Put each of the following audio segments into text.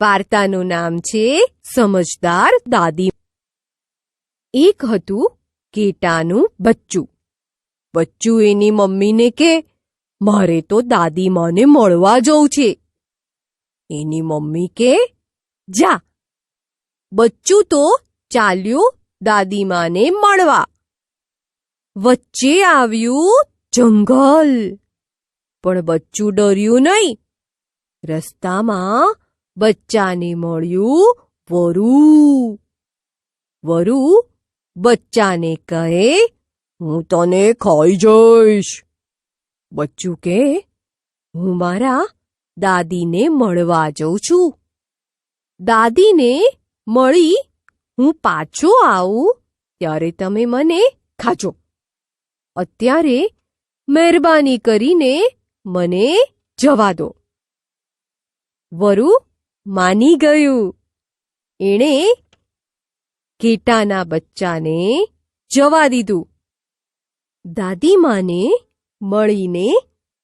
વાર્તાનું નામ છે સમજદાર દાદી. એક હતું ઘેટાનું બચ્ચું. બચ્ચું એની મમ્મીને કે, મારે તો દાદીમાને મળવા જવું છે. એની મમ્મી કે, જા. બચ્ચું તો ચાલ્યું દાદીમાને મળવા. વચ્ચે આવ્યું જંગલ. પણ બચ્ચું ડર્યું નહીં. રસ્તામાં બચ્ચાને મળ્યું વરુ. વરુ બચ્ચાને કહે, હું તને ખાઈ જઈશ. બચ્ચું કે, હું મારા દાદીને મળવા જઉં છું. દાદીને મળી હું પાછો આવું ત્યારે તમે મને ખાજો. અત્યારે મહેરબાની કરીને મને જવા દો. વરુ માની ગયું. એણે ઘેટાના બચ્ચાને જવા દીધું. દાદીમાને મળીને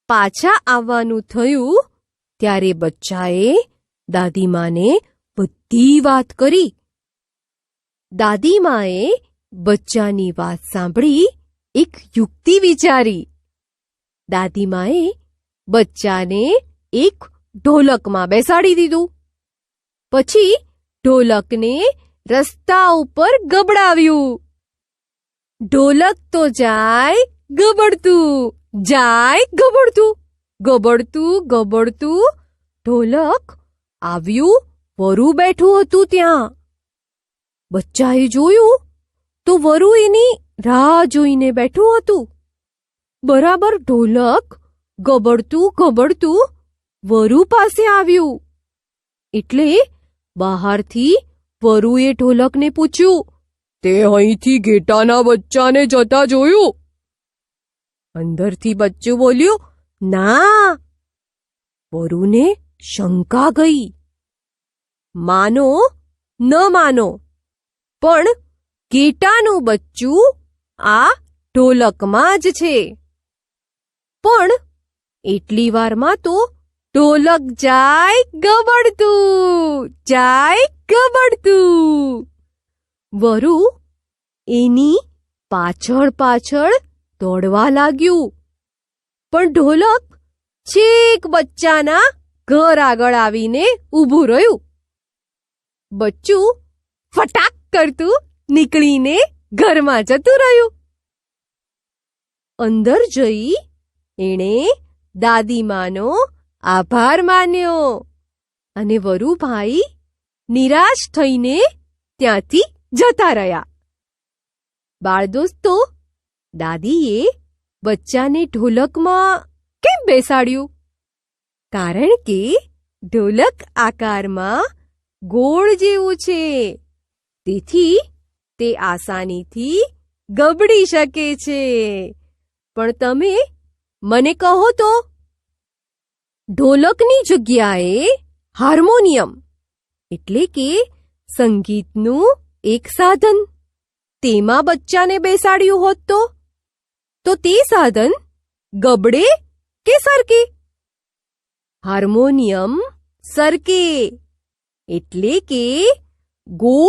પાછા આવવાનું થયું ત્યારે બચ્ચાએ દાદીમાને બધી વાત કરી. દાદીમાએ બચ્ચાની વાત સાંભળી એક યુક્તિ વિચારી. દાદીમાએ બચ્ચાને એક ઢોલકમાં બેસાડી દીધું. પછી ઢોલકને રસ્તા ઉપર ગબડાવ્યું. ઢોલક તો જાય ગબડતું, જાય ગબડતું, ગબડતું ગબડતું ઢોલક આવ્યું વરુ બેઠું હતું ત્યાં. બચ્ચાએ જોયું તો વરુ એની રાહ જોઈને બેઠું હતું. બરાબર ઢોલક ગબડતું ગબડતું વરુ પાસે આવ્યું. એટલે બહારથી વરુએ ઢોલકને પૂછ્યું, તે અહીંથી ઘેટાના બચ્ચાને જતા જોયું? અંદરથી બચ્ચું બોલ્યું, ના. વરુને શંકા ગઈ. માનો ન માનો, પણ ઘેટાનું બચ્ચું આ ઢોલકમાં જ છે. પણ એટલી વારમાં તો ઢોલક જાય ગબડતું, જાય ગબડતું. વરુ એની પાછળ પાછળ દોડવા લાગ્યું. પણ ઢોલક છેક બચ્ચાના ઘર આગળ આવીને ઊભું રહ્યું. બચ્ચું ફટાક કરતું નીકળીને ઘરમાં જતું રહ્યું. અંદર જઈ એણે દાદીમાનો આભાર માન્યો અને વરુભાઈ નિરાશ થઈને ત્યાંથી જતા રહ્યા. બાળદોસ્તો, દાદીએ બચ્ચાને ઢોલકમાં કેમ બેસાડ્યું? કારણ કે ઢોલક આકારમાં ગોળ જેવું છે. તેથી તે આસાનીથી ગબડી શકે છે. પણ તમે મને કહો તો, ઢોલકની જગ્યાએ હાર્મોનિયમ એટલે કે સંગીતનું એક સાધન, તેમાં બચ્ચાને બેસાડ્યું હોત તો તે સાધન ગબડે કે સરકે? હાર્મોનિયમ સરકે. એટલે કે ગોળ